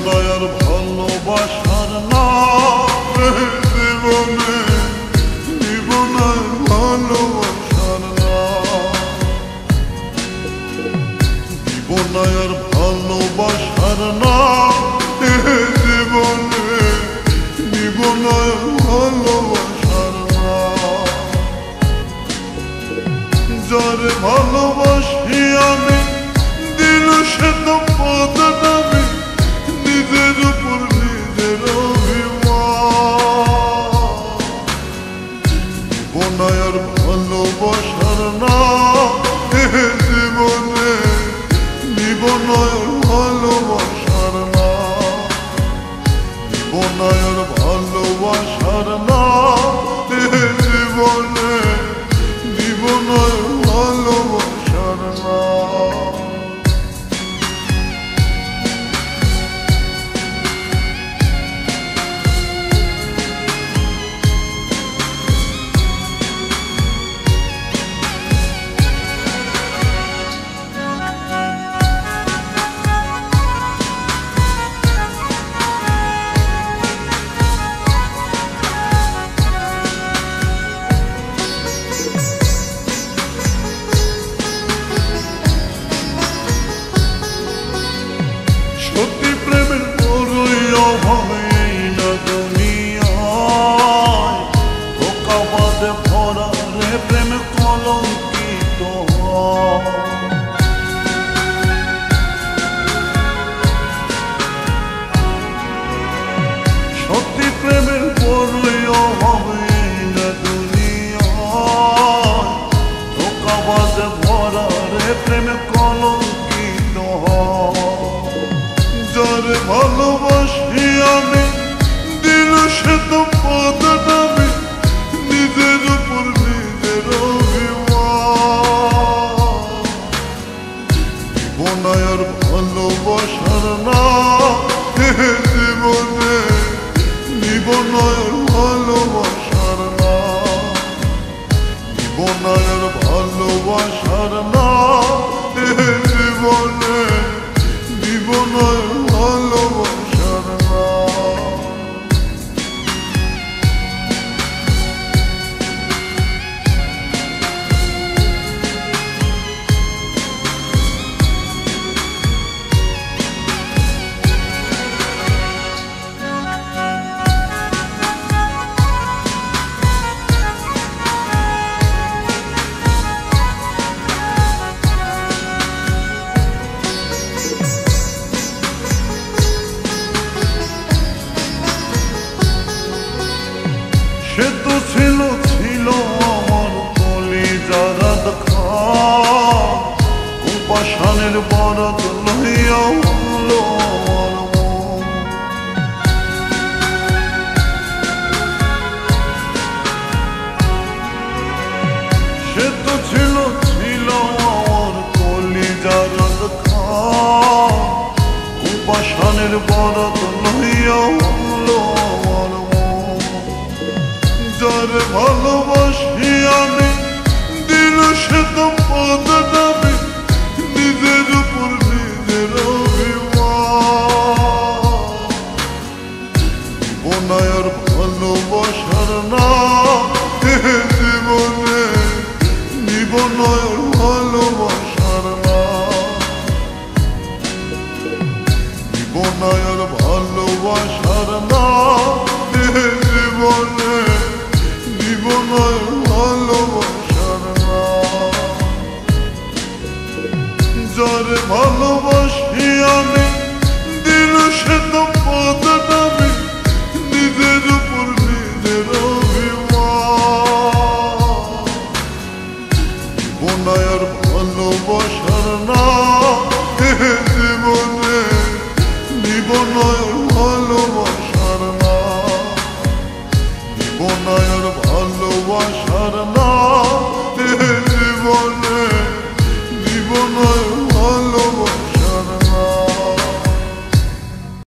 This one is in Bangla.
দয়ার ভালোবাসার নামে জীবনে জীবনের ভালোবাসার নাম জীবনের ভালোবাসার নামে জীবনে জীবনের ভালোবাসার নাম যারে ভালোবাসি আমি দিল সে তো বদনামে নিজের উপর নিজের অভিমান জীবনের ভালোবাসার নামে জীবনে জীবনের ভালোবাসার নাম জীবনের ভালোবাসার নামে জীবনে জীবনের ভালোবাসার নাম সত্যি প্রেমের বড়ই অভাব এই না দুনিয়ায় ধোঁকাবাদে ভরা রে প্রেম কলঙ্কিত সত্যি প্রেমের বড়ই অভাব এই না দুনিয়ায় ধোঁকাবাদে ভরা রে প্রেম কলঙ্কিত যারে ভালোবাসি আমি দিল সে তো বদনামে নিজের উপর নিজের অভিমান জীবনের ভালোবাসার নামে জীবনে জীবনের ভালোবাসার নাম জীবনের ভালোবাসার নামে জীবনে জীবনের ভালোবাসার নাম সে তো ছিল ছিল আমার কলিজার খান উপাসানের বরত লইয়া হলো আমার মন সে তো ছিল ছিল আমার কলিজার খান উপাসানের বরত লইয়া হলো আমার যারে ভালোবাসি আমি দিল সে তো বদনামে নিজের উপর নিজের অভিমান জীবনের ভালোবাসার নামে জীবনে জীবনের ভালোবাসার নাম জীবনের ভালোবাসার নামে জীবনে জীবনের ভালোবাসার নাম যারে ভালোবাসি আমি দিল সে তো বদনামে নিজের উপর নিজের অভিমান জীবনের ভালোবাসার নামে জীবনে জীবনের ভালোবাসার নাম জীবনের ভালোবাসার নাম